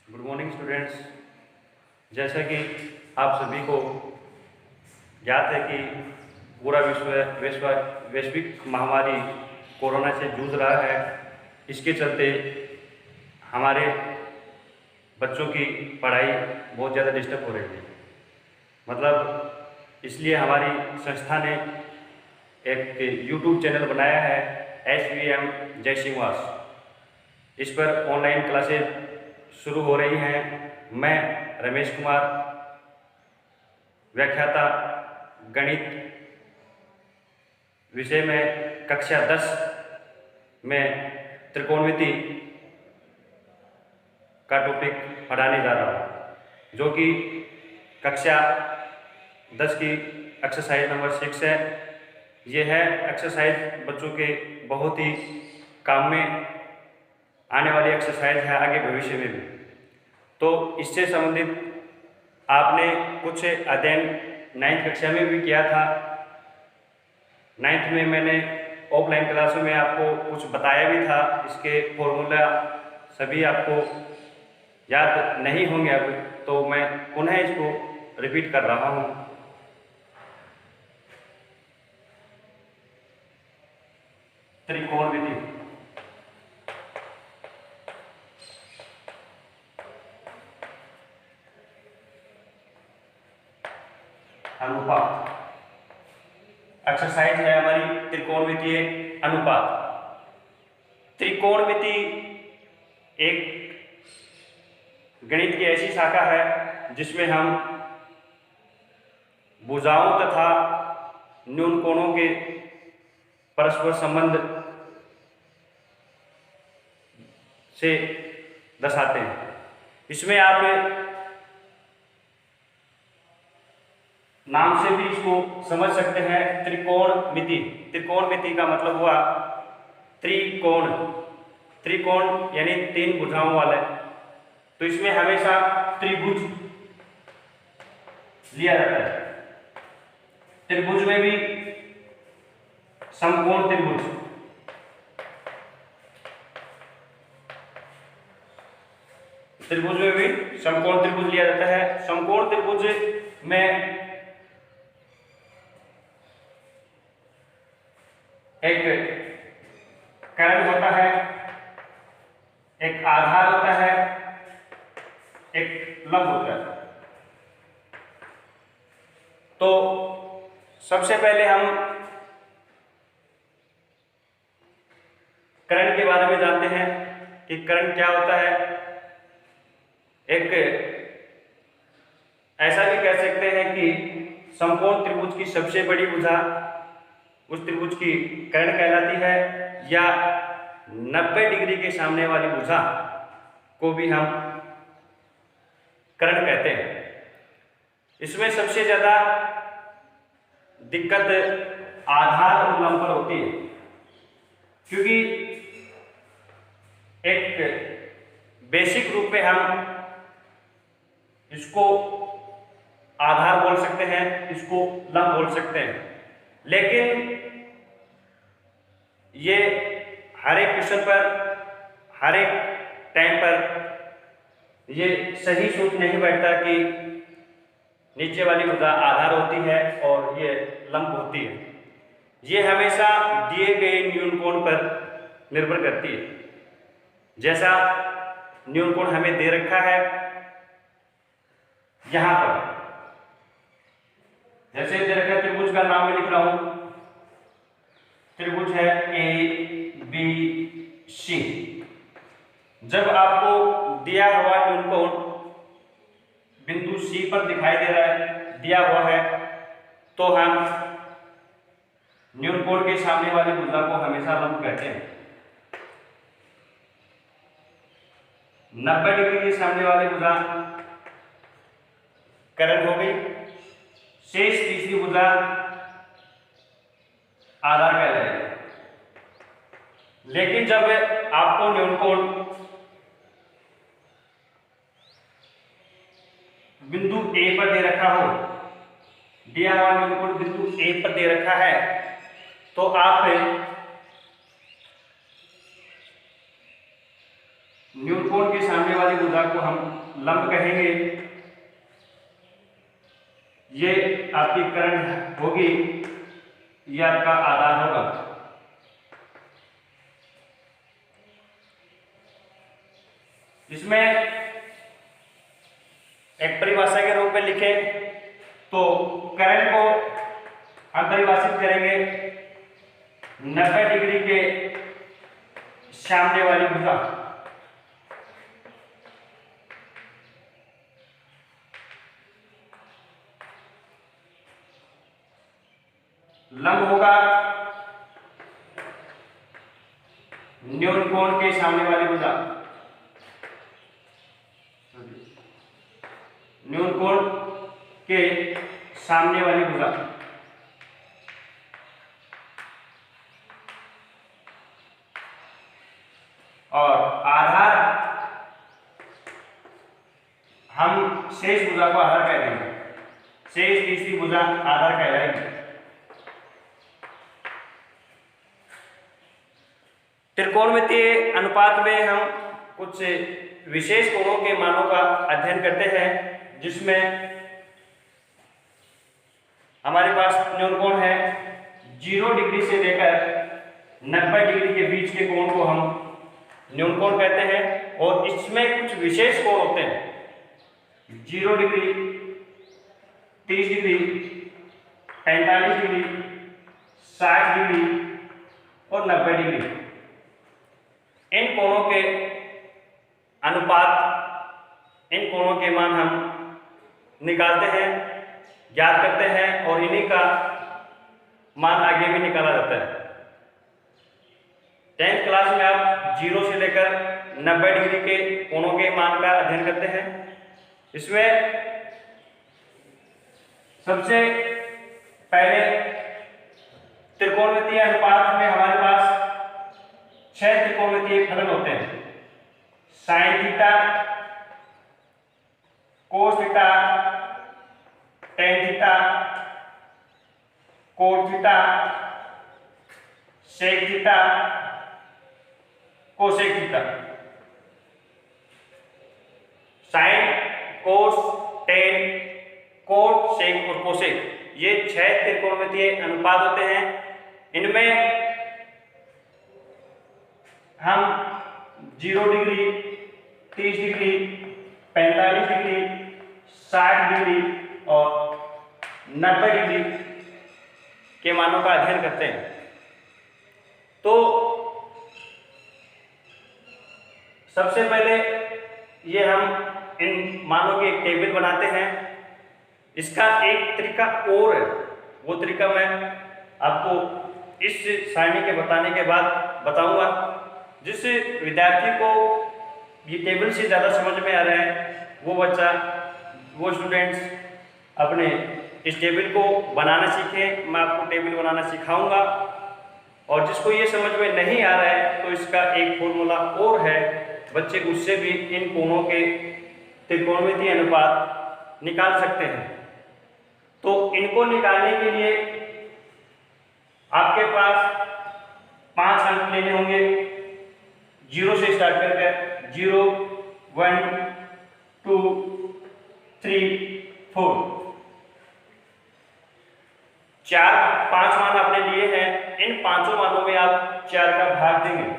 Good morning students. जैसा कि आप सभी को ज्ञात है कि पूरा वैश्विक महामारी कोरोना से जूझ रहा है। इसके चलते हमारे बच्चों की पढ़ाई बहुत ज़्यादा डिस्टर्ब हो रही है। मतलब इसलिए हमारी संस्था ने एक यूट्यूब चैनल बनाया है SVM जयसिंहवास। इस पर ऑनलाइन क्लासेज शुरू हो रही हैं। मैं रमेश कुमार, व्याख्याता गणित विषय में कक्षा 10 में त्रिकोणमिति का टॉपिक पढ़ाने जा रहा हूँ, जो कि कक्षा 10 की एक्सरसाइज नंबर 6 है। यह है एक्सरसाइज बच्चों के बहुत ही काम में आने वाली एक्सरसाइज है आगे भविष्य में भी। तो इससे संबंधित आपने कुछ अध्ययन 9th कक्षा में भी किया था। 9th में मैंने ऑफलाइन क्लासों में आपको कुछ बताया भी था। इसके फॉर्मूला सभी आपको याद नहीं होंगे अब, तो मैं पुनः इसको रिपीट कर रहा हूँ। त्रिकोणमिति, अनुपात। एक्सरसाइज है हमारी त्रिकोणमितीय अनुपात। त्रिकोणमिति एक गणित की ऐसी शाखा है जिसमें हम भुजाओं तथा न्यून कोणों के परस्पर संबंध से दर्शाते हैं। इसमें आप नाम से भी इसको समझ सकते हैं, त्रिकोणमिति। त्रिकोणमिति का मतलब हुआ त्रिकोण। त्रिकोण यानी 3 भुजाओं वाले। तो इसमें हमेशा त्रिभुज लिया जाता है। त्रिभुज में भी समकोण त्रिभुज, त्रिभुज में भी समकोण त्रिभुज लिया जाता है। समकोण त्रिभुज में एक कर्ण होता है, एक आधार होता है, एक लंब होता है। तो सबसे पहले हम कर्ण के बारे में जानते हैं कि कर्ण क्या होता है। एक ऐसा भी कह सकते हैं कि समकोण त्रिभुज की सबसे बड़ी भुजा उस त्रिभुज की कर्ण कहलाती है, या 90 डिग्री के सामने वाली भुजा को भी हम कर्ण कहते हैं। इसमें सबसे ज्यादा दिक्कत आधार और लंब पर होती है, क्योंकि एक बेसिक रूप में हम इसको आधार बोल सकते हैं, इसको लंब बोल सकते हैं, लेकिन ये हर एक क्वेश्चन पर हर एक टाइम पर ये सही सूत्र नहीं बैठता कि नीचे वाली भुजा आधार होती है और ये लंब होती है। ये हमेशा दिए गए न्यून कोण पर निर्भर करती है। जैसा न्यून कोण हमें दे रखा है यहां पर, जैसे दे रखा है त्रिभुज का नाम मैं लिख रहा हूं। त्रिभुज है ABC। जब आपको दिया हुआ न्यून कोण बिंदु C पर दिखाई दे रहा है, दिया हुआ है, तो हम न्यून कोण के सामने वाली भुजा को हमेशा लंब कहते हैं। 90 डिग्री के सामने वाली भुजा कर्ण हो गई। शेष तीसरी भुजा आधार कहलाएगी। लेकिन जब आपको न्यून कोण बिंदु A पर दे रखा हो, दिया हुआ न्यून कोण बिंदु A पर दे रखा है, तो आप न्यूनकोण के सामने वाली भुजा को हम लंब कहेंगे। ये आपकी कर्ण होगी, ये आपका आधार होगा। इसमें एक परिभाषा के रूप में लिखे तो कर्ण को हम परिभाषित करेंगे 90 डिग्री के सामने वाली भुजा। लंब होगा न्यूनकोण के सामने वाली भुजा, न्यूनकोण के सामने वाली भुजा। और आधार हम शेष भुजा को आधार कह देंगे, शेष तीसरी भुजा आधार कहलाएगी। त्रिकोणमितीय अनुपात में हम कुछ विशेष कोणों के मानों का अध्ययन करते हैं, जिसमें हमारे पास न्यूनकोण है 0 डिग्री से लेकर 90 डिग्री के बीच के कोण को हम न्यूनकोण कहते हैं। और इसमें कुछ विशेष कोण होते हैं 0 डिग्री, 30 डिग्री, 45 डिग्री, 60 डिग्री और 90 डिग्री। इन कोणों के अनुपात, इन कोणों के मान हम निकालते हैं, ज्ञात करते हैं और इन्हीं का मान आगे भी निकाला जाता है। 10th क्लास में आप 0 से लेकर 90 डिग्री के कोणों के मान का अध्ययन करते हैं। इसमें सबसे पहले त्रिकोणमितीय अनुपात में हमारे पास 6 त्रिकोणमितीय फलन होते हैं। Sine theta, cos theta, tan theta, cot theta, sec theta, cosec theta. Sine, cos, tan, cot, sec और कोसेक, ये 6 त्रिकोणमितीय अनुपात होते हैं। इनमें हम 0 डिग्री, 30 डिग्री, 45 डिग्री, 60 डिग्री और 90 डिग्री के मानों का अध्ययन करते हैं। तो सबसे पहले ये हम इन मानों की एक टेबल बनाते हैं। इसका एक तरीका और है, वो तरीका मैं आपको इस सारणी के बताने के बाद बताऊंगा। जिस विद्यार्थी को ये टेबल से ज़्यादा समझ में आ रहा है, वो बच्चा, वो स्टूडेंट्स अपने इस टेबल को बनाना सीखें। मैं आपको टेबल बनाना सिखाऊंगा। और जिसको ये समझ में नहीं आ रहा है तो इसका एक फॉर्मूला और है, बच्चे उससे भी इन कोणों के त्रिकोणमितीय अनुपात निकाल सकते हैं। तो इनको निकालने के लिए आपके पास 5 अंक लेने होंगे, 0 से स्टार्ट करके 0, 1, 2, 3, 4। 5 मान आपने लिए हैं। इन 5 मानों में आप 4 का भाग देंगे।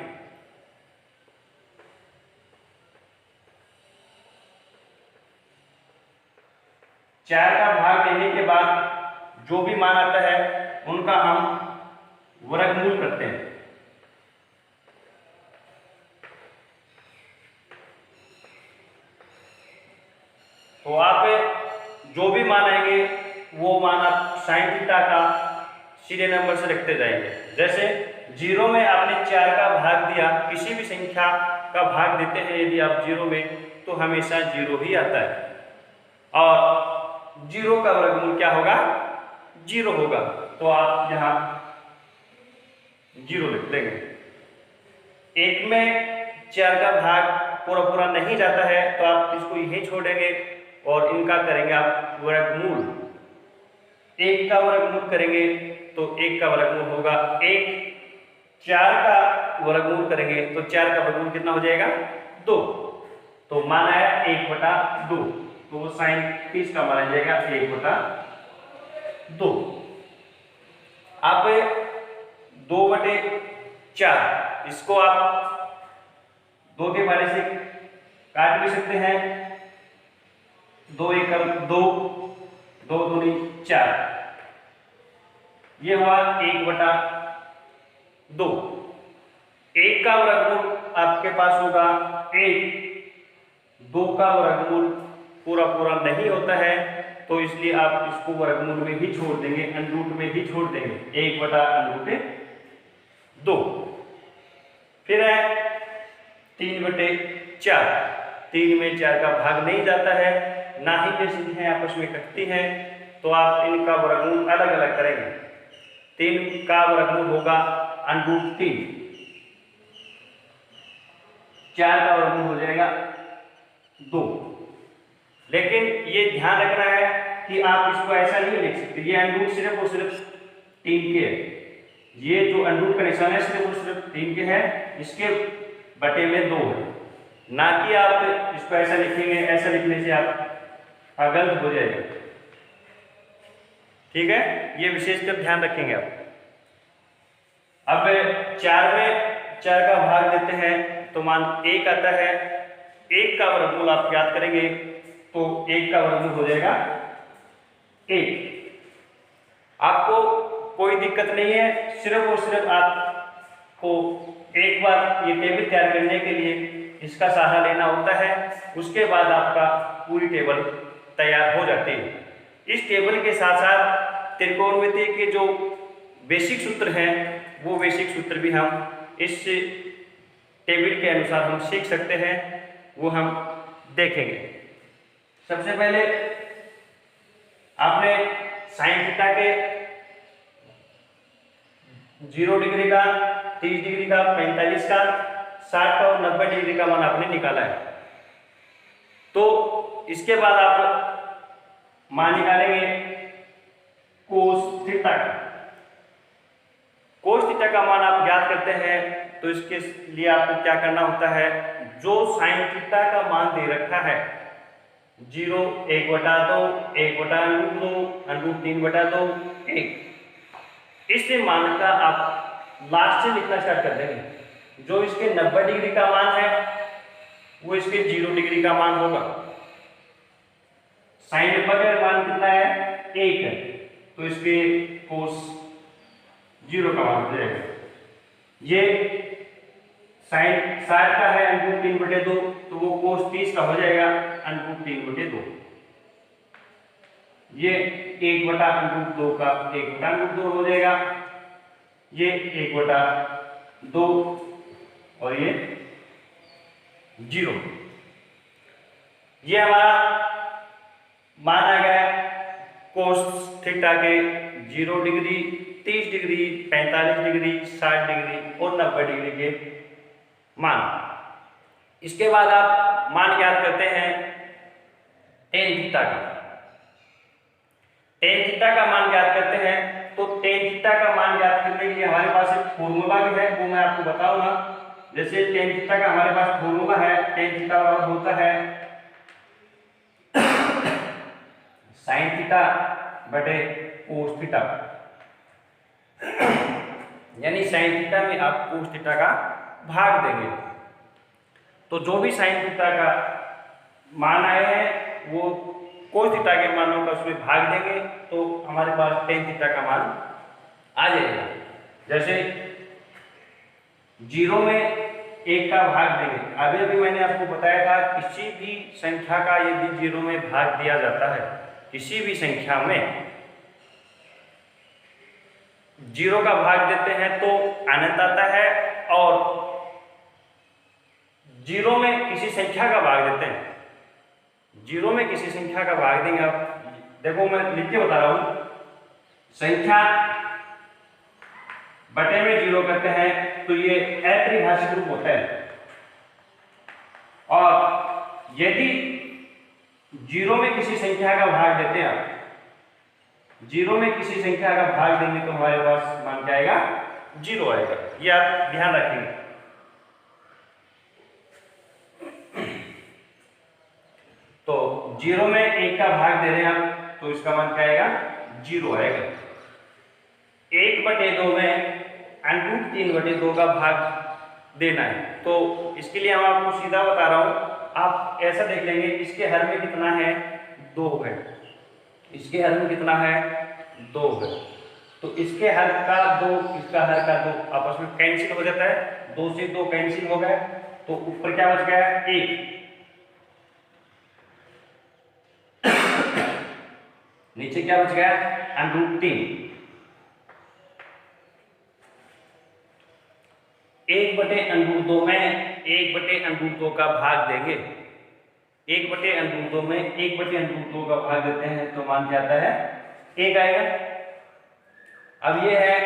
चार का भाग देने के बाद जो भी मान आता है उनका हम वर्गमूल करते हैं। तो आप जो भी मान आएंगे वो मान आप साइन थीटा का सीधे नंबर से रखते जाएंगे। जैसे 0 में आपने 4 का भाग दिया, किसी भी संख्या का भाग देते हैं यदि आप 0 में, तो हमेशा 0 ही आता है। और 0 का वर्गमूल क्या होगा? 0 होगा। तो आप यहाँ 0 लिख देंगे। 1 में 4 का भाग पूरा नहीं जाता है तो आप इसको यहीं छोड़ेंगे और इनका करेंगे आप वर्गमूल। 1 का वर्गमूल करेंगे तो 1 का वर्गमूल होगा 1। 4 का वर्गमूल करेंगे तो 4 का वर्गमूल कितना हो जाएगा? 2। तो मान आया 1/2, तो वो साइन 30 का मान आ जाएगा 1/2। अब 2/4, इसको आप 2 के वाले से काट भी सकते हैं। 2 एकम 2, 2 दूनी 4, ये हुआ 1/2। 1 का वर्गमूल आपके पास होगा 1, 2 का वर्गमूल पूरा पूरा नहीं होता है, तो इसलिए आप इसको वर्गमूल में ही छोड़ देंगे, अंडरूट में ही छोड़ देंगे, 1/√2। फिर है 3/4, 3 में 4 का भाग नहीं जाता है, ना ही ये संख्याएं आपस में कटती हैं, तो आप इनका वर्गमूल अलग अलग करेंगे। 3 का वर्गमूल होगा √3, 4 का वर्गमूल हो जाएगा 2। लेकिन ये ध्यान रखना है कि आप इसको ऐसा नहीं लिख सकते, ये अंडरूट सिर्फ और सिर्फ 3 के है, ये जो अंडरूट का निशान है सिर्फ और सिर्फ 3 के है, इसके बटे में 2 है, ना कि आप इसको ऐसा लिखेंगे, ऐसा लिखने से आप गलत हो जाएगा। ठीक है, ये विशेषकर ध्यान रखेंगे आप। अब 4 में 4 का भाग देते हैं तो मान 1 आता है, 1 का वर्गमूल आप याद करेंगे तो 1 का वर्गमूल हो जाएगा 1। आपको कोई दिक्कत नहीं है, सिर्फ और सिर्फ आपको एक बार ये टेबल तैयार करने के लिए इसका सहारा लेना होता है, उसके बाद आपका पूरी टेबल तैयार हो जाती है। इस टेबल के साथ साथ त्रिकोणमिति के जो बेसिक सूत्र हैं वो बेसिक सूत्र भी हम इस टेबल के अनुसार हम सीख सकते हैं, वो हम देखेंगे। सबसे पहले आपने साइन थीटा के 0 डिग्री का, 30 डिग्री का, 45 का, 60 का और 90 डिग्री का मान आपने निकाला है। तो इसके बाद आप मान निकालेंगे कोस थीटा का। कोस थीटा का मान आप ज्ञात करते हैं तो इसके लिए आपको क्या करना होता है, जो साइन थीटा का मान दे रखा है 0, 1/2, 1/√2, √3/2, 1, इस मान का आप लास्ट से लिखना स्टार्ट कर देंगे। जो इसके 90 डिग्री का मान है वो इसके 0 डिग्री का मान होगा। साइन नंबर का मान कितना है, 1 है, तो इसके कोस 0 का मान हो जाएगा। ये साइन 60 का है √3/2, तो वो कोस 30 का हो जाएगा √3/2। ये 1/√2 का 1/√2 हो जाएगा, ये 1/2 और ये 0। ये हमारा मान आ गया कोस थीटा के 0 डिग्री, 30 डिग्री, 45 डिग्री, 60 डिग्री और 90 डिग्री के मान। इसके बाद आप मान याद करते हैं टेन थीटा का। टेन थीटा का मान याद करते हैं तो टेन थीटा का मान याद करने के लिए हमारे पास एक फॉर्मूला भी है, वो मैं आपको बताऊंगा। जैसे टेन थीटा का हमारे पास फॉर्मूला है, टेन थीटा बराबर होता है साइन थीटा बटे कोस थीटा, यानी साइन थीटा में आप कोस थीटा का भाग देंगे। तो जो भी साइन थीटा का मान आए हैं वो कोस थीटा के मानों का उसमें भाग देंगे तो हमारे पास टेन थीटा का मान आ जाएगा। जैसे 0 में 1 का भाग देंगे, अभी अभी मैंने आपको बताया था किसी भी संख्या का यदि 0 में भाग दिया जाता है, किसी भी संख्या में 0 का भाग देते हैं तो अनंत आता है, और 0 में किसी संख्या का भाग देते हैं, 0 में किसी संख्या का भाग देंगे। आप देखो मैं लिख के बता रहा हूं, संख्या बटे में 0 करते हैं तो ये अत्रिभाषिक रूप होता है, और यदि 0 में किसी संख्या का भाग देते हैं, 0 में किसी संख्या का भाग देंगे तो हमारे पास मान क्या आएगा, 0 आएगा। ये आप ध्यान रखेंगे। तो 0 में 1 का भाग दे रहे हैं आप, तो इसका मान क्या आएगा? 0 आएगा। 1/2 में √3/2 का भाग देना है, तो इसके लिए हम आपको सीधा बता रहा हूं, आप ऐसा देख लेंगे, इसके हर में कितना है? 2 है। इसके हर में कितना है? 2 है। तो इसके हर का 2, इसका हर का 2 आपस में कैंसिल हो जाता है, 2 से 2 कैंसिल हो गए, तो ऊपर क्या बच गया? 1। नीचे क्या बच गया? √3। 1/√2 में 1/√2 का भाग देंगे। 1/√2 में 1/√2 का भाग देते हैं तो मान क्या आता है? 1 आएगा। अब ये है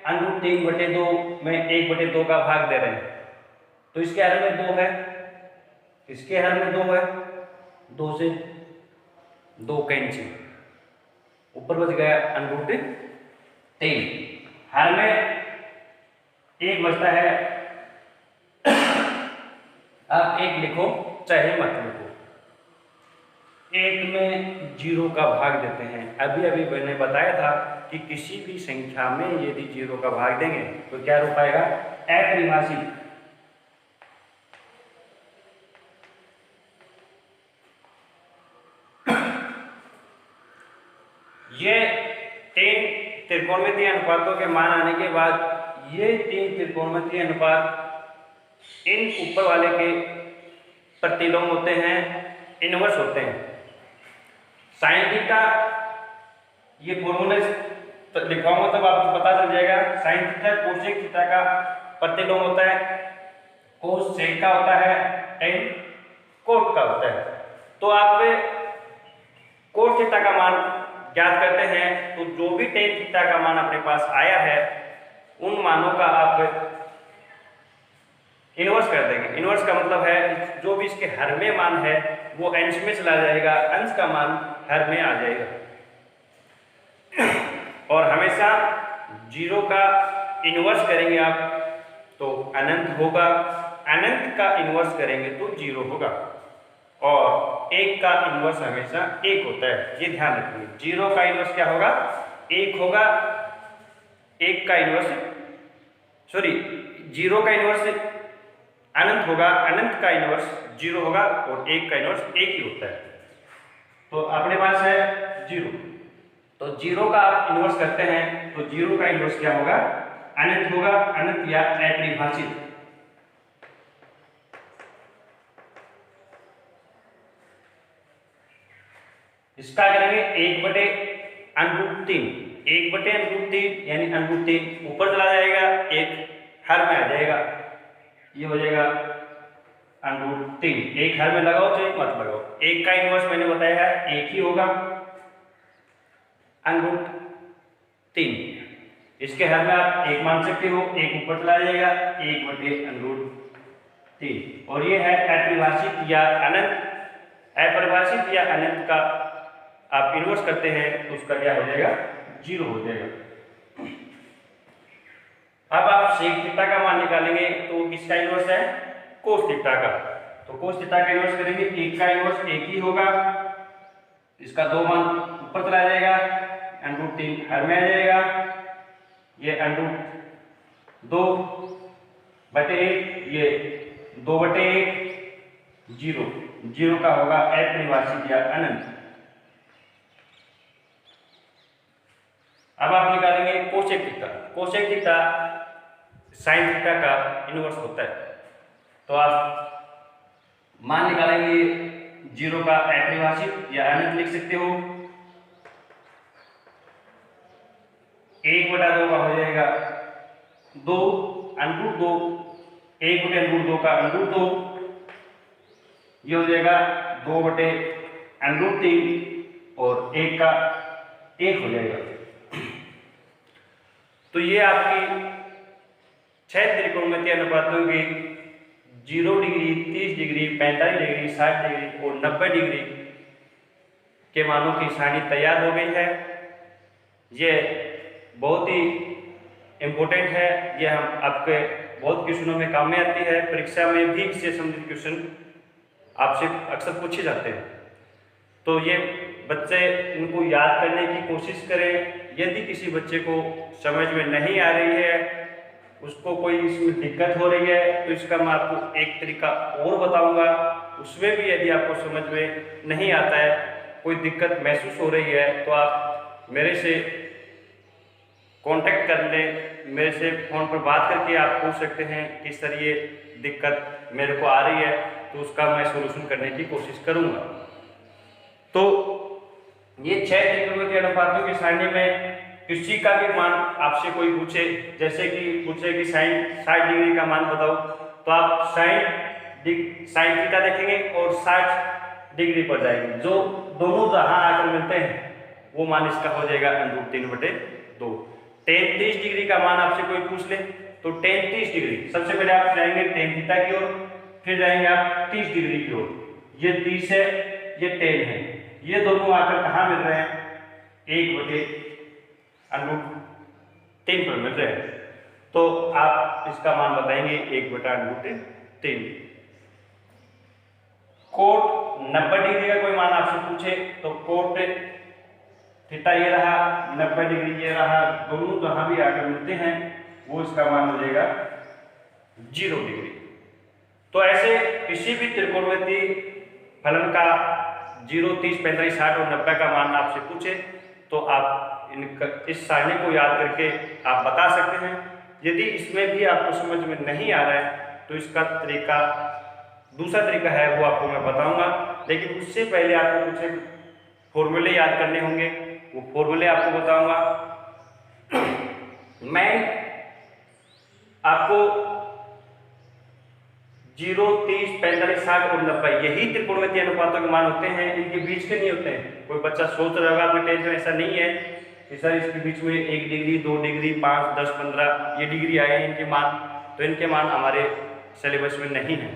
√3/2 में 1/2 का भाग दे रहे हैं, तो इसके हर में 2 है, इसके हर में 2 है, 2 से 2 कैंसिल, ऊपर बच गया √3। हर में 1 बचता है, आप 1 लिखो चाहे मत लिखो। 1 में 0 का भाग देते हैं। अभी अभी मैंने बताया था कि किसी भी संख्या में यदि 0 का भाग देंगे तो क्या रूप आएगा? अपरिभाषित। ये 3 त्रिकोणमितीय अनुपातों के मान आने के बाद ये 3 त्रिकोणमितीय अनुपात इन ऊपर वाले के प्रतिलोम होते हैं, इनवर्स होते हैं। साइन थीटा, ये फॉर्मूला लिखवाऊंगा तब आपको पता चल जाएगा। साइन थीटा कोसेक थीटा का प्रतिलोम होता है, कोस सेक का होता है, टेन कोट का होता है। तो आप कोस थीटा का मान ज्ञात करते हैं, तो जो भी टेन थीटा का मान अपने पास आया है उन मानों का आप इनवर्स कर देंगे। इनवर्स का मतलब है जो भी इसके हर में मान है वो अंश में चला जाएगा, अंश का मान हर में आ जाएगा। और हमेशा 0 का इनवर्स करेंगे आप तो अनंत होगा, अनंत का इनवर्स करेंगे तो 0 होगा, और 1 का इनवर्स हमेशा 1 होता है, ये ध्यान रखिए। 0 का इनवर्स क्या होगा? 1 होगा। 1 का इनवर्स 0 का इनवर्स अनंत होगा, अनंत का इनवर्स 0 होगा, और 1 का इनवर्स 1 ही होता है। तो अपने पास है 0, तो 0 का आप इनवर्स करते हैं तो 0 का इनवर्स क्या होगा? अनंत होगा, अनंत या अपरिभाषित। इसका करेंगे 1/√3। 1/√3 यानी √3 ऊपर चला जाएगा, 1 हर में आ जाएगा, ये हो जाएगा √3। 1 हर में लगाओ चाहे मत लगाओ, 1 का इनवर्स मैंने बताया है 1 ही होगा, √3। इसके हर में आप 1 मान सकते हो, 1 ऊपर चला जाएगा, 1/√3। और ये है अपरिभाषित या अनंत। अपरिभाषित या अनंत का आप इनवर्स करते हैं तो उसका क्या हो जाएगा? 0 हो जाएगा। अब आप सेक थीटा का मान निकालेंगे तो किसका इनवर्स है? कोस थीटा का। तो कोस थीटा का इनवर्स करेंगे, 1 का इनवर्स 1 ही होगा, इसका 2 मान ऊपर चला जाएगा, √3 हर में आ जाएगा, ये √2/1, ये 2/1, 0 का होगा अपरिभाषित या अनंत। अब आप निकालेंगे cosec theta. Cosec theta sine theta का इनवर्स होता है, तो आप मान निकालेंगे 0 का अपरिभाषित या अनंत लिख सकते हो। 1/2 का हो जाएगा 2 √2, 1/√2 का √2, ये हो जाएगा 2/√3, और 1 का 1 हो जाएगा। तो ये आपकी 6 त्रिकोणमितीय अनुपातों की 0 डिग्री, 30 डिग्री, 45 डिग्री, 60 डिग्री और 90 डिग्री के मानों की सारणी तैयार हो गई है। ये बहुत ही इम्पोर्टेंट है, ये हम आपके बहुत क्वेश्चनों में काम में आती है, परीक्षा में भी इससे संबंधित क्वेश्चन आपसे अक्सर पूछे जाते हैं। तो ये बच्चे इनको याद करने की कोशिश करें। यदि किसी बच्चे को समझ में नहीं आ रही है, उसको कोई इसमें दिक्कत हो रही है, तो इसका मैं आपको एक तरीका और बताऊंगा। उसमें भी यदि आपको समझ में नहीं आता है, कोई दिक्कत महसूस हो रही है, तो आप मेरे से कांटेक्ट कर लें। मेरे से फ़ोन पर बात करके आप पूछ सकते हैं कि सर ये दिक्कत मेरे को आ रही है, तो उसका मैं सोल्यूशन करने की कोशिश करूँगा। तो ये 6 त्रिकोणमितीय अनुपातों की सारणी में किसी का भी मान आपसे कोई पूछे, जैसे कि पूछे कि साइन 60 डिग्री का मान बताओ, तो आप साइन थीटा देखेंगे और 60 डिग्री पर जाएंगे। जो दोनों जहां आकर मिलते हैं वो मान इसका हो जाएगा √3/2। 33 डिग्री का मान आपसे कोई पूछ ले, तो 33 डिग्री सबसे पहले आप जाएंगे tan थीटा की ओर, फिर जाएंगे आप 30 डिग्री की ओर। ये 30 है, ये 10 है, ये दोनों आकर कहाँ मिल रहे हैं? 1/√3 पर मिल रहे हैं। तो आप इसका मान बताएंगे 1/√3। कोट 90 डिग्री का कोई मान आपसे पूछे, तो कोट थीटा ये रहा, 90 डिग्री ये रहा, दोनों जहां भी आकर मिलते हैं वो इसका मान हो जाएगा 0 डिग्री। तो ऐसे किसी भी त्रिकोणमितीय फलन का 0, 30, 45, 60 और 90 का मान आपसे पूछे, तो आप इस सारणी को याद करके आप बता सकते हैं। यदि इसमें भी आपको समझ में नहीं आ रहा है, तो इसका दूसरा तरीका है, वो आपको मैं बताऊंगा। लेकिन उससे पहले आपको कुछ फॉर्मूले याद करने होंगे, वो फॉर्मूले आपको बताऊंगा। मैं आपको 0, 30, 45, 60 और 90 यही त्रिकोणमितीय अनुपातों के मान होते हैं, इनके बीच के नहीं होते हैं। कोई बच्चा सोच रहा होगा, कोई टेंशन, ऐसा नहीं है कि सर इसके बीच में 1 डिग्री, 2 डिग्री, 5, 10, 15 ये डिग्री आए हैं इनके मान, तो इनके मान हमारे सिलेबस में नहीं है।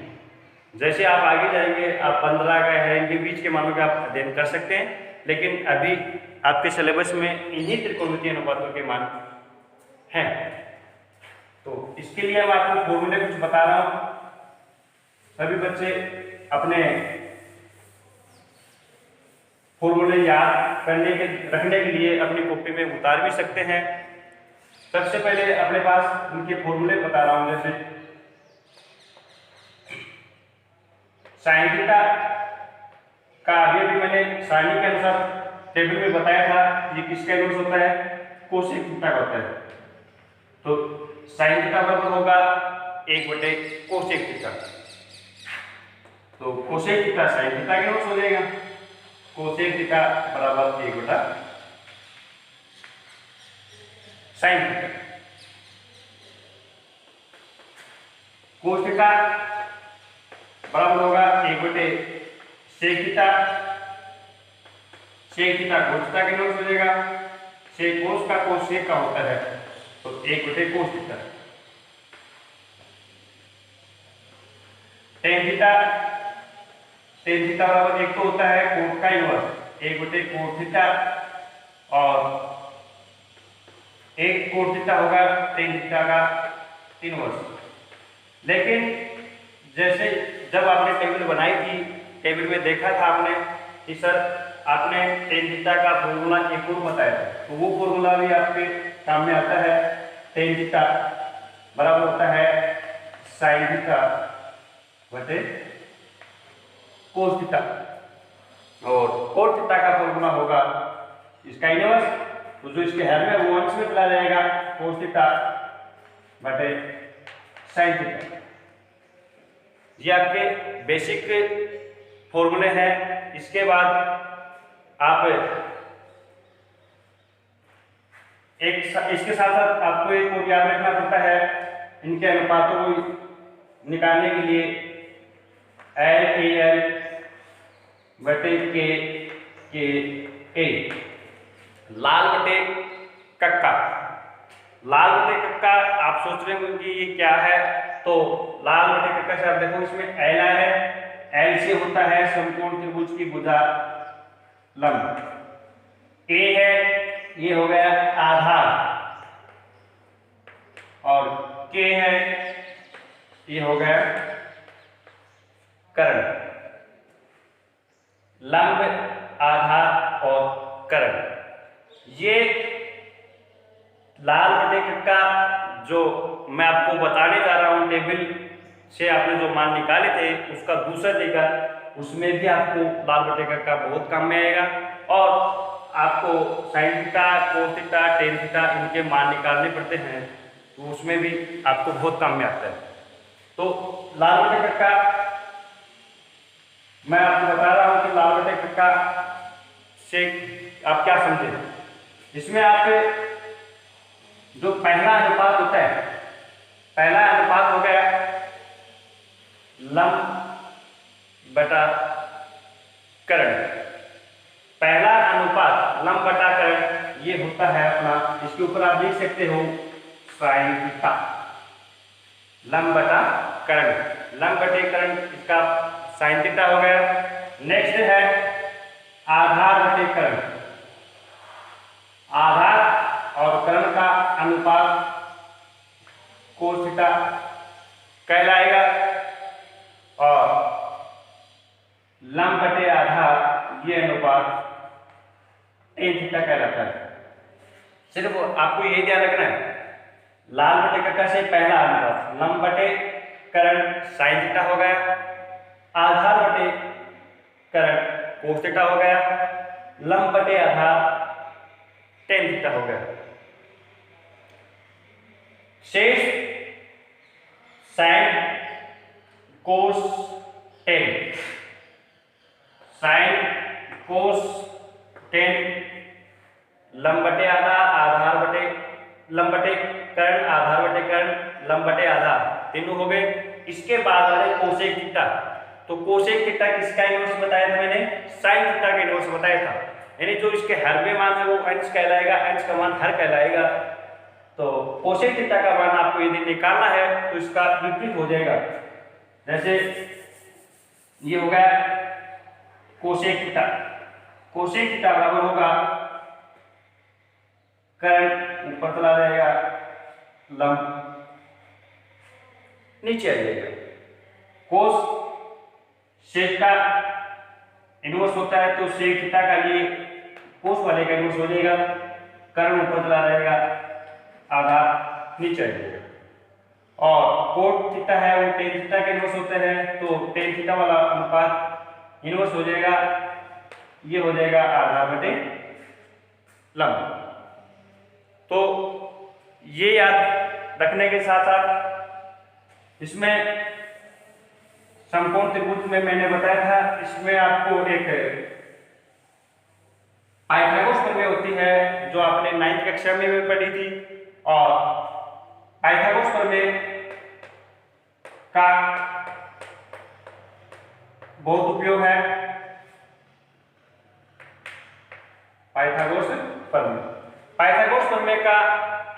जैसे आप आगे जाएंगे, आप 15 का है, इनके बीच के मानों का आप अध्ययन कर सकते हैं, लेकिन अभी आपके सिलेबस में इन्हीं त्रिकोणमितीय अनुपातों के मान हैं। तो इसके लिए मैं आपको फॉर्मूले कुछ बता रहा हूँ। सभी बच्चे अपने फॉर्मूले याद रखने के लिए अपनी कॉपी में उतार भी सकते हैं। सबसे पहले अपने पास उनके फॉर्मूले बता रहा हूं, जैसे साइन थीटा का अभी भी मैंने सारणी के अनुसार टेबल में बताया था, ये किसका इनवर्स होता है? कोसेक थीटा का होता है। तो साइन थीटा बराबर होगा 1/कोसेक थीटा। तो कोसेक थीटा साइन थीटा के इनवर्स हो जाएगा। कोसेक थीटा बराबर 1/साइन थीटा। कोस थीटा बराबर होगा 1/सेक theta. Sec theta cos theta के इनवर्स हो जाएगा। सेक कोस का कोस सेक का होता है, तो 1/कोस थीटा। टेन थीटा बराबर 1 तो होता है कोट का इनवर्स 1/कोट थीटा, और 1 कोट थीटा होगा टेन थीटा का इनवर्स। लेकिन जैसे जब आपने टेबल बनाई थी, टेबल में देखा था आपने कि सर आपने टेन थीटा का फॉर्मूला एक और बताया, तो वो फॉर्मूला भी आपके सामने आता है। टेन थीटा बराबर होता है साइन थीटा बटे कोस थीटा, और कोस थीटा का फॉर्मूला होगा इसका इनवर्स, तो जो इसके हेड में वो अंश में चला जाएगा, कोस थीटा बटे साइन थीटा। ये आपके बेसिक फॉर्मूले हैं। इसके बाद आप इसके साथ साथ आपको एक और याद रखना पड़ता है, इनके अनुपातों को निकालने के लिए LAL बटे के लाल बटे कक्का। लाल बटे कक्का आप सोच रहे होंगे कि ये क्या है, तो लाल बटे कक्का से आप देखो, इसमें L है, L से होता है समकोण त्रिभुज की भुजा लंब। A है, ये हो गया आधार, और K है, ये हो गया कर्ण। लंब आधार और कर्ण। ये लाल बटे का जो मैं आपको बताने जा रहा हूँ, टेबल से आपने जो मान निकाले थे उसका दूसरा तरीका, उसमें भी आपको लाल बटे का बहुत काम में आएगा और आपको sign theta, cos theta, tan theta इनके मान निकालने पड़ते हैं, तो उसमें भी आपको बहुत काम में आता है। तो लाल बटे का मैं आपको बता रहा हूं कि लाल बटे का से आप क्या समझे। इसमें आप जो पहला अनुपात होता है, पहला अनुपात हो गया लंब बटा कर्ण। पहला अनुपात लंब बटा कर्ण ये होता है अपना, इसके ऊपर आप लिख सकते हो साइन थीटा। लंब बटा कर्ण, लंब बटे कर्ण इसका साइन थीटा हो गया। नेक्स्ट है आधार बटे कर्ण। आधार और कर्ण का अनुपात कोस थीटा कहलाएगा और लंब बटे आधार ये अनुपात टेन थीटा कहलाता है। सिर्फ आपको ये ध्यान रखना है, लाल बटे का से पहला अनुपात लंब बटे कर्ण साइन थीटा हो गया, आधार बटे कर्ण कोस थीटा हो गया, लंब बटे आधार टेन थीटा हो गया। शेष sign cos ten, sign cos ten, लंब बटे आधार, आधार बटे लंब बटे कर्ण, आधार बटे कर्ण, लंब बटे आधार, तीनों हो गए। इसके बाद वाले कोसेक थीटा, तो कोसेक थीटा किसका इनवर्स बताया था मैंने, साइन थीटा का इनवर्स बताया था, यानी जो इसके हर में मान है वो अंश कहलाएगा, अंश का मान हर कहलाएगा। तो कोसेक थीटा का मान आपको यदि निकालना है तो इसका विपरीत हो जाएगा। जैसे ये हो गया कोसेक थीटा, कोसेक थीटा बराबर होगा कर्ण ऊपर चला जाएगा, लंब नीचे आ जाएगा। कोस सेक का इनवर्स होता है तो सेक थीटा का लिए कोस वाले का इनवर्स हो जाएगा, कर्ण ऊपर चला जाएगा, आधार नीचे आ जाएगा। और कोट थीटा है वो टेन थीटा के इनवर्स होते हैं, तो टेन थीटा वाला अनुपात इनवर्स हो जाएगा, ये हो जाएगा आधार बटे लंब। तो ये याद रखने के साथ साथ इसमें समकोण त्रिभुज में मैंने बताया था, इसमें आपको एक पाइथागोरस प्रमेय होती है जो आपने 9वीं कक्षा में भी पढ़ी थी, और पाइथागोरस प्रमेय का बहुत उपयोग है। पाइथागोरस प्रमेय, पाइथागोरस प्रमेय का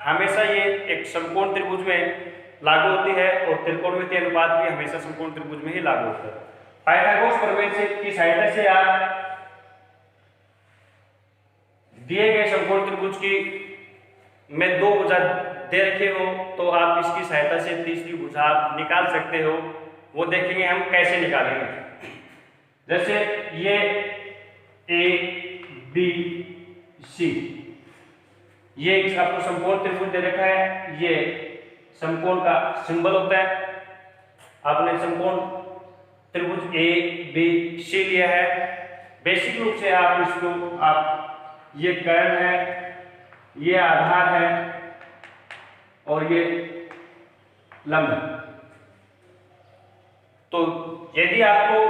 हमेशा ये एक समकोण त्रिभुज में लागू होती है और त्रिकोणमितीय अनुपात भी हमेशा समकोण त्रिभुज में ही लागू होता है। पाइथागोरस प्रमेय से की सहायता से आप दिए गए समकोण त्रिभुज की में दो भुजा दे रखे हो तो आप इसकी सहायता से तीसरी भुजा निकाल सकते हो, वो देखेंगे हम कैसे निकालेंगे। जैसे ये ए बी सी, ये आपको समकोण त्रिभुज दे रखा है, ये समकोण का सिंबल होता है। आपने समकोण त्रिभुज ए बी सी लिया है, बेसिक रूप से आप इसको आप ये कर्ण है, ये आधार है और ये लंब है। तो यदि आपको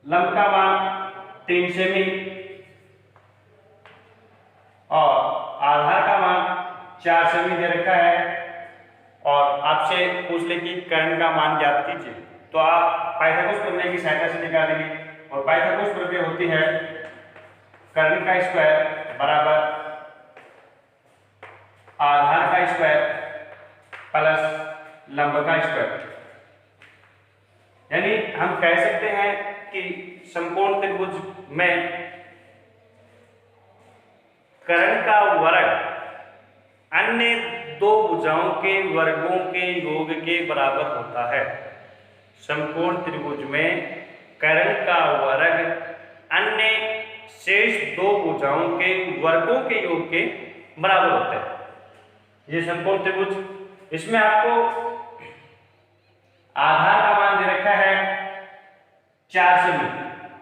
लंब का मान 3 सेमी और आधार का मान 4 सेमी दे रखा है और आपसे पूछ ले कि कर्ण का मान ज्ञात कीजिए, तो आप पाइथागोरस प्रमेय की सहायता से निकालेंगे। और पाइथागोरस प्रमेय होती है कर्ण का स्क्वायर बराबर आधार का स्क्वायर प्लस लंब का स्क्वायर। यानी हम कह सकते हैं कि समकोण त्रिभुज में कर्ण का वर्ग अन्य दो भुजाओं के वर्गों के योग के बराबर होता है। समकोण त्रिभुज में कर्ण का वर्ग अन्य शेष दो भुजाओं के वर्गों के योग के बराबर होता है। ये समकोण त्रिभुज, इसमें आपको आधार का मान दे रखा है 4 सेमी,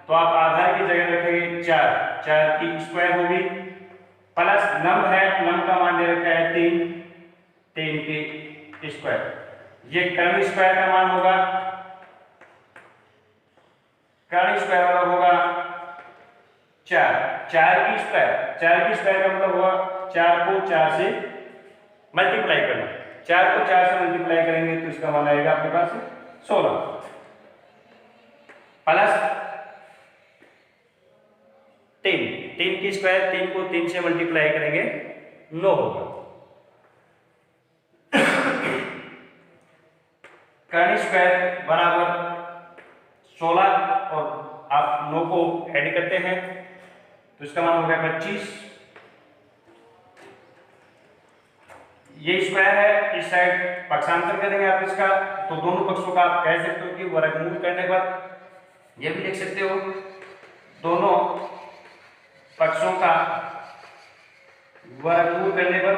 तो आप आधार की जगह रखेंगे 4, 4 की स्क्वायर होगी, प्लस लंब है, लंब का मान दे रखा है 3, 3 की स्क्वायर, ये कर्ण स्क्वायर का मान होगा, कर्ण स्क्वायर वाला होगा 4, 4 की स्क्वायर, 4 की स्क्वायर का मतलब हुआ 4 को 4 से मल्टीप्लाई करना, 4 को 4 से मल्टीप्लाई करेंगे तो इसका मान आएगा आपके पास 16, प्लस 3, 3 की स्क्वायर, 3 को 3 से मल्टीप्लाई करेंगे 9 होगा। कर्ण स्क्वायर बराबर 16 और आप 9 को ऐड करते हैं तो इसका मान हो गया 25। ये स्क्वायर है, इस साइड पक्षांतर करेंगे आप इसका, तो दोनों पक्षों का आप कह सकते हो कि वर्गमूल करने पर ये भी लिख सकते हो, दोनों पक्षों का वर्गमूल करने पर,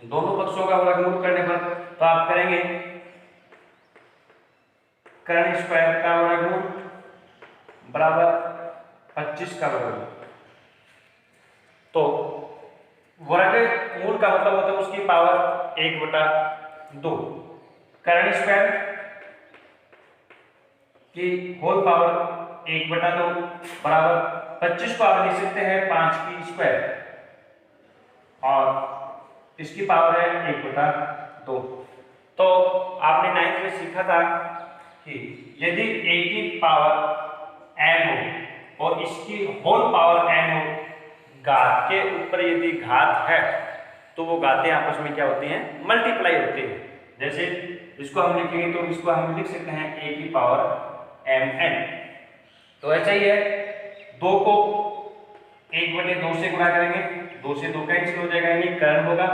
दोनों पक्षों का वर्गमूल करने पर तो आप करेंगे कर्ण स्क्वायर का वर्गमूल बराबर 25 का वर्गमूल। तो वर्गमूल का मतलब होता है उसकी पावर 1/2, कर्ण स्क्वायर की होल पावर 1/2 बराबर 25 को आप लिख सकते हैं 5 की स्क्वायर और इसकी पावर है 1/2। तो आपने 9th में सीखा था कि यदि a की पावर n हो और इसकी होल पावर n हो, घात के ऊपर यदि घात है तो वो घातें आपस में क्या होती हैं, मल्टीप्लाई होती हैं। जैसे इसको हम लिखेंगे तो इसको हम लिख सकते हैं a की पावर mn, तो ऐसा ही है, 2 को 1/2 से गुणा करेंगे, 2 से 2 कैंसिल हो जाएगा, यानी कर्ण होगा,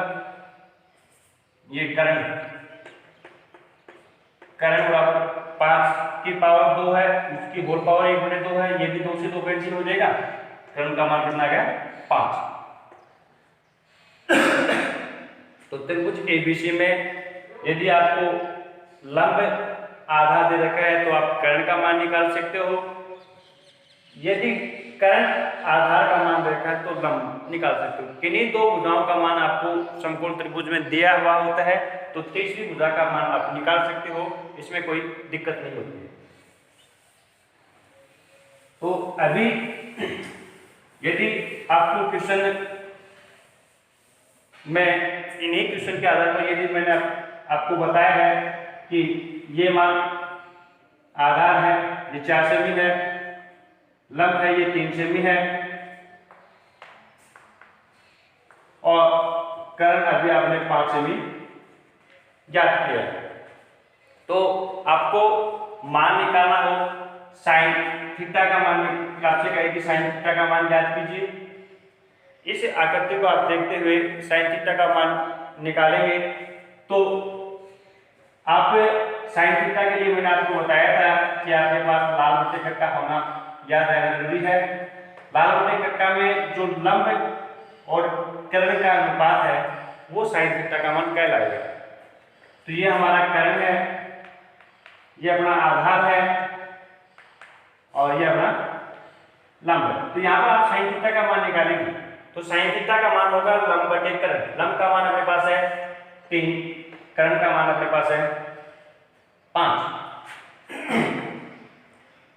ये कर्ण बराबर 5 की पावर 2 है, उसकी होल पावर 1/2 है, ये भी 2 से 2 कैंसिल हो जाएगा, कर्ण का मान कितना आ गया 5। तो त्रिभुज एबीसी में यदि आपको लंब आधा दे रखा है तो आप कर्ण का मान निकाल सकते हो, यदि कर्ण आधार का मान दे रखा है तो लंब निकाल सकते हो। किन्हीं दो भुजाओं का मान आपको समकोण त्रिभुज में दिया हुआ होता है तो तीसरी भुजा का मान आप निकाल सकते हो, इसमें कोई दिक्कत नहीं होती है। तो अभी यदि आपको क्वेश्चन में इन्हीं क्वेश्चन के आधार पर यदि मैंने आपको बताया है कि ये मान आधार है, ये 4 सेमी है, लंब है ये 3 सेमी है और कर्ण अभी आपने 5 सेमी ज्ञात किया, तो आपको मान निकालना हो साइन थीटा का मान, आपसे कहे कि साइन थीटा का मान ज्ञात कीजिए। इस आकृति को आप देखते हुए साइन थीटा का मान निकालेंगे तो आप साइन थीटा के लिए मैंने आपको बताया था कि आपके पास लाल बटे कक्का होना याद रहना जरूरी है। लाल बटे कक्का में जो लंब और कर्ण का अनुपात है वो साइन थीटा का मान कहलाएगा। तो ये हमारा कर्ण है, ये अपना आधार है और ये अपना लंब है। तो यहाँ पर आप साइन थीटा का मान निकालेंगे तो साइन थीटा का मान होगा लंब बटे कर्ण। लंब का मान अपने पास है 3, कर्ण का मान अपने पास है 5।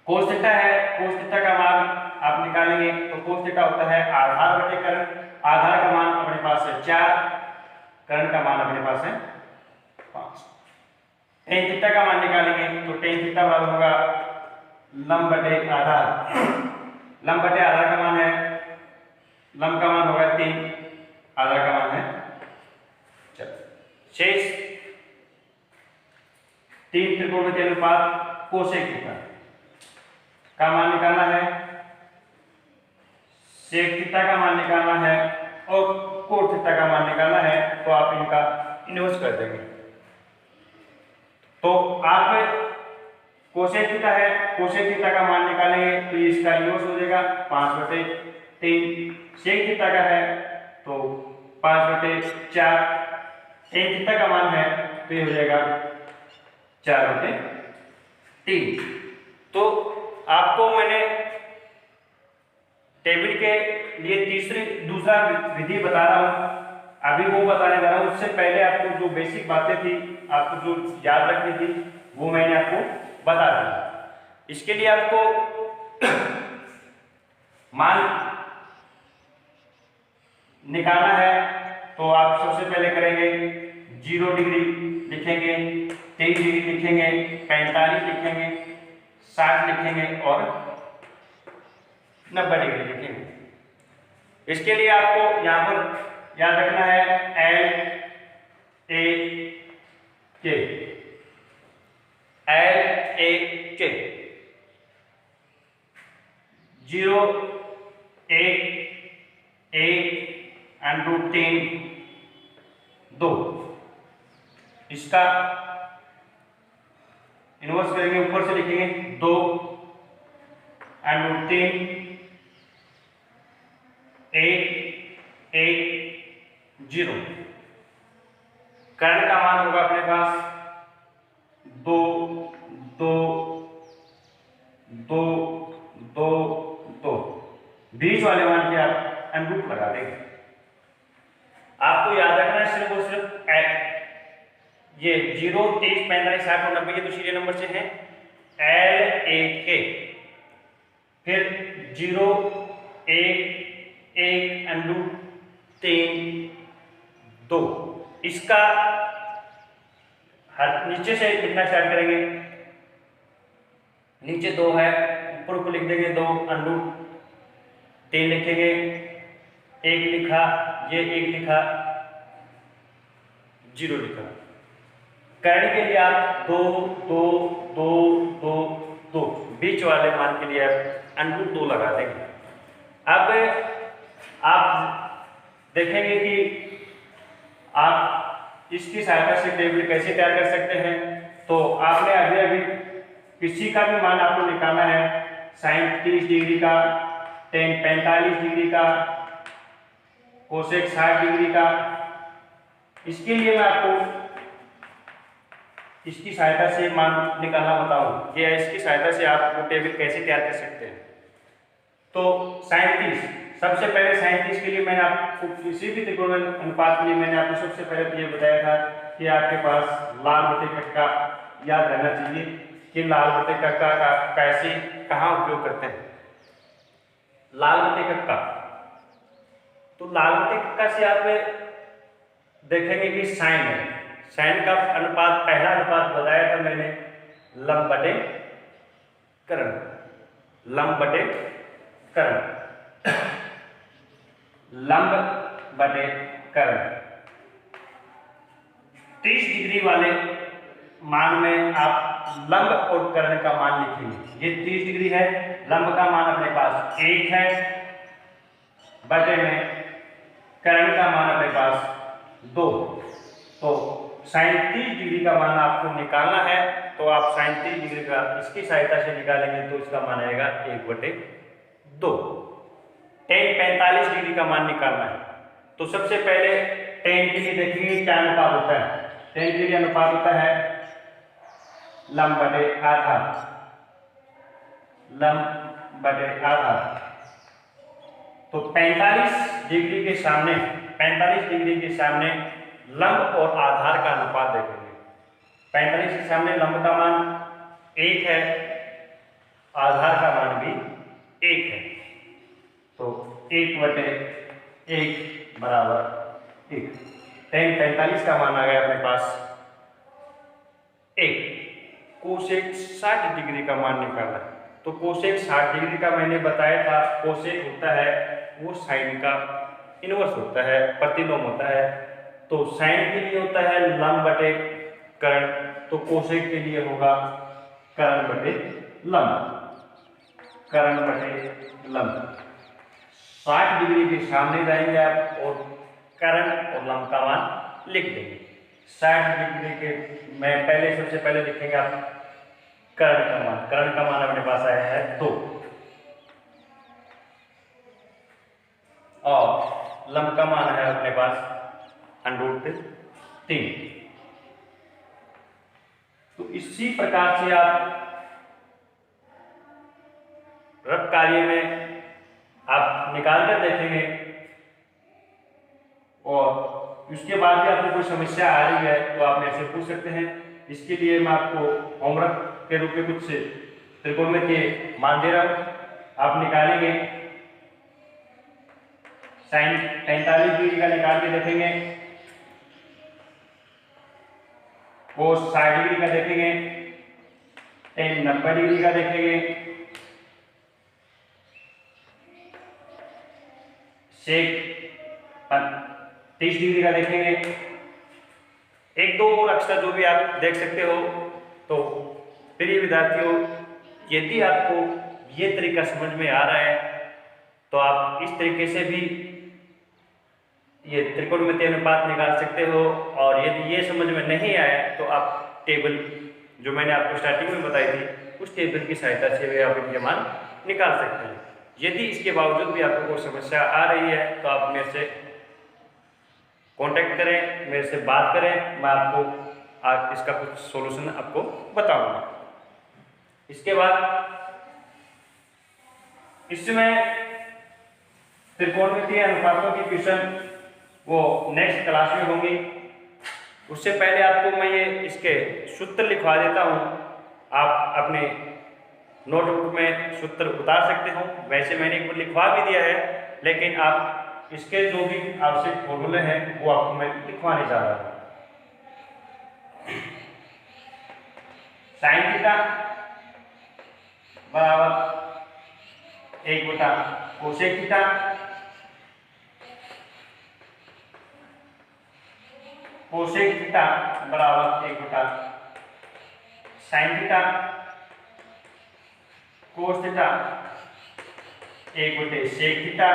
कोस थीटा है, कोस थीटा का मान आप निकालेंगे तो कोस थीटा होता है आधार बटे कर्ण। आधार का मान अपने पास है 4, कर्ण का मान अपने पास है 5। टेन थीटा का मान निकालेंगे तो टेन थीटा बराबर होगा लंब बटे आधार। लंब बटे आधार का मान है, लंब का मान होगा 3, आधार का मान है 4। शेष 3 त्रिकोणमितीय अनुपात कोसेक थीटा का मान निकालना है, सेक थीटा का मान निकालना है और कोट थीटा का मान निकालना है। तो आप इनका इन्वर्स कर देंगे। तो आप कोसेक थीटा है, कोसेक थीटा का मान निकालेंगे तो इसका इनवर्स हो जाएगा 5/3। सेक थीटा का है तो 5/4। टेन थीटा का मान है तो ये हो जाएगा 4/3। तो आपको मैंने टेबल के लिए दूसरा विधि बता रहा हूं, अभी वो बताने जा रहा हूं। उससे पहले आपको जो बेसिक बातें थी, आपको जो याद रखनी थी, वो मैंने आपको बता दी। इसके लिए आपको मान निकालना है तो आप सबसे पहले करेंगे 0 डिग्री लिखेंगे, 23 डिग्री लिखेंगे, 45 लिखेंगे, 60 लिखेंगे और 90 डिग्री लिखेंगे। इसके लिए आपको यहां पर याद रखना है L A K, L A K, 0 1 1 √3 2। इसका इनवर्स करेंगे, ऊपर से लिखेंगे 2 √3 1 1 0। कर्ण का मान होगा अपने पास 2 2 2 2 2। बीच वाले मान के आप √ लगा देंगे। आपको याद रखना है सिर्फ और सिर्फ ये 0 23 45 60 और 90 ये तो सीरियल नंबर से हैं। L A K, फिर 0 1 1 √3 2। इसका नीचे से लिखना स्टार्ट करेंगे। नीचे 2 है, ऊपर को लिख देंगे 2 √3 लिखेंगे, 1 लिखा, ये 1 लिखा, 0 लिखा। कर्ण के लिए आप 2 2 2 2 2, बीच वाले मान के लिए आप √2 लगा देंगे। अब आप देखेंगे कि आप इसकी सहायता से टेबल कैसे तैयार कर सकते हैं। तो आपने अभी अभी किसी का भी मान आपको निकालना है, sin 30 डिग्री का, tan 45 डिग्री का, कोसेक 60 डिग्री का। इसके लिए मैं आपको इसकी सहायता से मान निकालना बताऊं, ये इसकी सहायता से आप वो टेबल कैसे तैयार कर सकते हैं। तो sin 30, सबसे पहले sin 30 के लिए मैंने आपको किसी भी त्रिकोणीय अनुपात के लिए मैंने आपको सबसे पहले तो ये बताया था कि आपके पास लाल बटे कक्का याद रहना चाहिए कि लाल बटे कक्का का कैसे कहाँ उपयोग करते हैं। लाल बटे कक्का, तो लाल बटे कक्का से आप देखेंगे कि साइन है, साइन का अनुपात पहला अनुपात बताया था मैंने, लंब बटे कर्ण, लंब बटे कर्ण, लंब बटे कर्ण। 30 डिग्री वाले मान में आप लंब और कर्ण का मान लिखेंगे। ये 30 डिग्री है, लंब का मान अपने पास 1 है, बटे में कर्ण का मान अपने पास 2। तो sin 30 डिग्री का मान आपको निकालना है, तो आप sin 30 डिग्री का इसकी सहायता से निकालेंगे तो इसका मान आएगा 1/2। tan 45 डिग्री का मान निकालना है, तो सबसे पहले tan के लिए देखेंगे क्या अनुपात होता है। tan के लिए अनुपात होता है लंब बटे आधा, लंब बटे आधा। तो 45 डिग्री के सामने, 45 डिग्री के सामने लंब और आधार का अनुपात देखेंगे। 45 के सामने लंब का मान 1 है, आधार का मान भी 1 है, तो 1/1 बराबर 1। tan 45 का मान आ गया अपने पास 1। कोसेक 60 डिग्री का मान निकालना है, तो कोसेक 60 डिग्री का मैंने बताया था, कोसेक होता है वो साइन का इनवर्स होता है, प्रतिलोम होता है। तो साइन के लिए होता है लंब बटे कर्ण, तो कोसेक के लिए होगा कर्ण बटे लंब, कर्ण बटे लंब। 60 डिग्री के सामने जाएंगे आप और कर्ण और लंब का मान लिख देंगे। 60 डिग्री के में पहले सबसे पहले लिखेंगे आप कर्ण का मान। कर्ण का मान अपने पास आया है 2 और लंब का मान है अपने पास √3। तो इसी प्रकार से आप रफ कार्य में आप निकाल कर देखेंगे और उसके बाद भी आपको कोई समस्या आ रही है तो आप मेरे से पूछ सकते हैं। इसके लिए मैं आपको होमवर्क के रूप में कुछ त्रिकोणमिति के मान दे रहा हूं। आप निकालेंगे साइन 45 डिग्री का निकाल के देखेंगे, कोस 60 डिग्री का देखेंगे, टेन 90 डिग्री का देखेंगे, सेक 30 डिग्री का देखेंगे। एक दो और अक्षर जो भी आप देख सकते हो। तो प्रिय विद्यार्थियों, यदि आपको ये तरीका समझ में आ रहा है तो आप इस तरीके से भी ये त्रिकोणमितीय अनुपात निकाल सकते हो। और यदि ये समझ में नहीं आया तो आप टेबल जो मैंने आपको स्टार्टिंग में बताई थी उस टेबल की सहायता से भी आप इनके मान निकाल सकते हैं। यदि इसके बावजूद भी आपको कोई समस्या आ रही है तो आप मेरे से कांटेक्ट करें, मेरे से बात करें, मैं आपको आज इसका कुछ सॉल्यूशन आपको बताऊंगा। इसके बाद इसमें त्रिकोणमितीय अनुपातों की ट्यूशन वो नेक्स्ट क्लास में होंगी। उससे पहले आपको मैं ये इसके सूत्र लिखवा देता हूँ। आप अपने नोटबुक में सूत्र उतार सकते हो। वैसे मैंने एक बार लिखवा भी दिया है, लेकिन आप इसके जो भी आवश्यक फॉर्मूले हैं वो आपको मैं लिखवाने जा रहा हूँ। साइन थीटा बराबर 1 कोसेक थीटा, कोसेक थीटा बराबर 1 sine theta, cos theta 1 sec theta,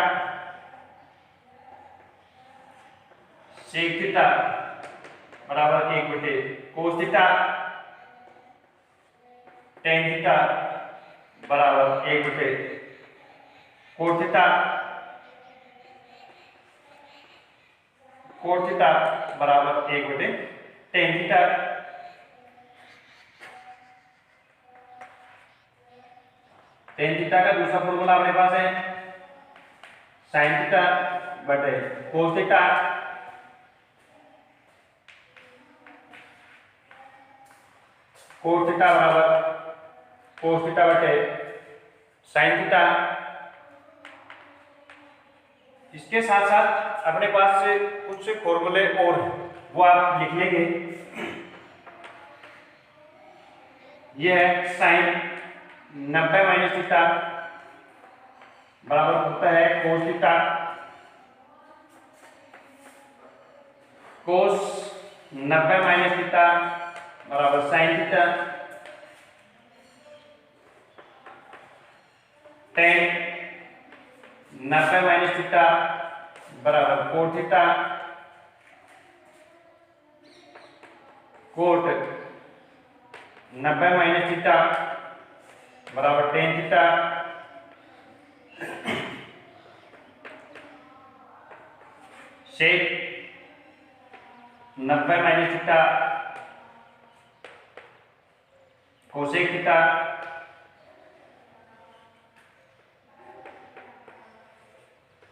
sec theta बराबर 1 कोस थीटा, टेन थीटा बराबर 1 कोट थीटा, कोट थीटा बराबर 1 टेन थीटा। टेन थीटा का दूसरा फॉर्मूला अपने पास है साइन थीटा बटे कोस थीटा, कोस थीटा बराबर कोस थीटा बटे साइन थीटा। इसके साथ साथ अपने पास से कुछ फॉर्मूले और वो आप लिख लेंगे। यह है साइन 90 माइनस थीटा बराबर होता है cos theta, cos 90 minus theta बराबर sine theta, tan 90 minus theta बराबर cot theta, cot 90 minus theta बराबर tan theta, sec 90 minus theta cosec theta,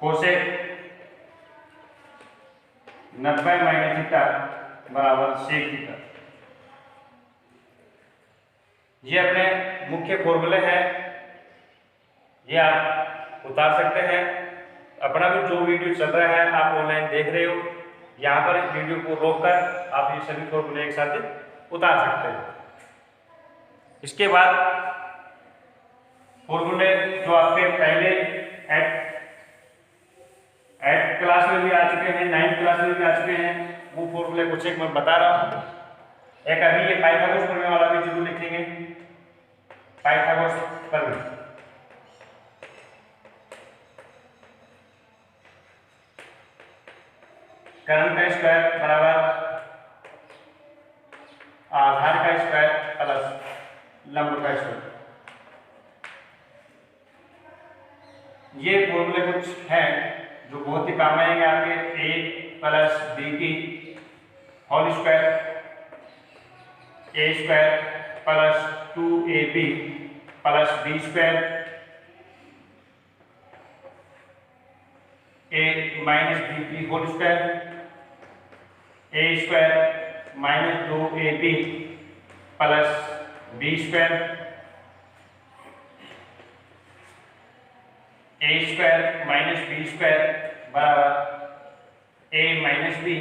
cosec 90 minus theta बराबर सेक थीटा। ये अपने मुख्य फॉर्मूले हैं, ये आप उतार सकते हैं। अपना भी जो वीडियो चल रहा है आप ऑनलाइन देख रहे हो, यहाँ पर वीडियो को रोककर आप ये सभी फॉर्मूले एक साथ उतार सकते हैं। इसके बाद फॉर्मूले जो आपके पहले एट क्लास में भी आ चुके हैं, 9th क्लास में भी आ चुके हैं, वो फॉर्मूले कुछ एक मैं बता रहा हूँ। एक अभी ये पाइथागोरस प्रमेय वाला भी जरूर लिखेंगे, पाइथागोरस प्रमेय। कर्ण का स्क्वायर बराबर लंब का स्क्वायर। ये फॉर्मूले कुछ हैं जो बहुत ही काम आएंगे आपके। a प्लस बी की whole square, A square plus 2ab plus B square, a minus B की whole square, A square minus 2ab plus B square, A square minus B square बराबर A minus B,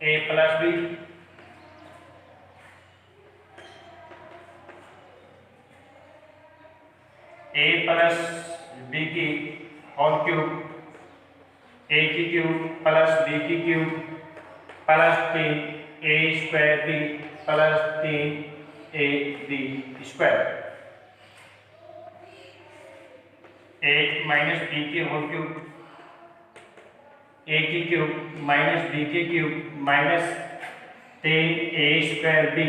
A plus B, A plus B की whole cube, A की cube plus B की cube plus 3 A square B plus 3 A B square, A minus B की whole cube, A की cube minus B की cube minus 3 A square B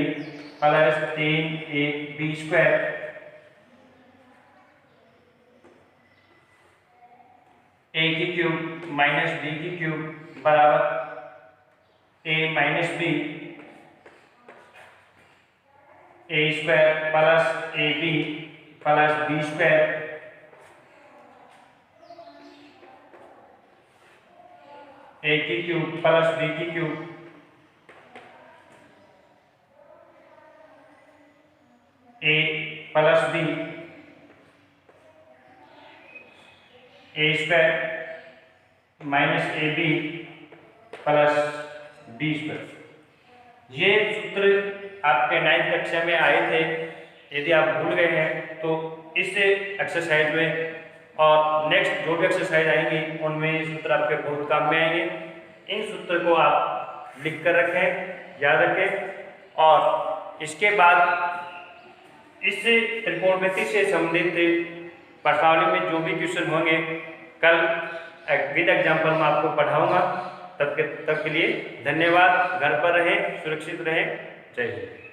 plus 3 A B square, A की cube minus B की cube बराबर A minus B, A square plus A B plus B square, A की cube plus B की cube, A plus B, A square minus A B plus B square. ये सूत्र आपके 9th कक्षा में आए थे। यदि आप भूल गए हैं तो इस एक्सरसाइज में और नेक्स्ट जो भी एक्सरसाइज आएंगी उनमें ये सूत्र आपके बहुत काम में आएंगे। इन सूत्र को आप लिख कर रखें, याद रखें। और इसके बाद इस त्रिकोणमिति से संबंधित प्रश्नावली में जो भी क्वेश्चन होंगे कल विद एग्जाम्पल में आपको पढ़ाऊंगा। तब के लिए धन्यवाद। घर पर रहें, सुरक्षित रहें। जय हिंद।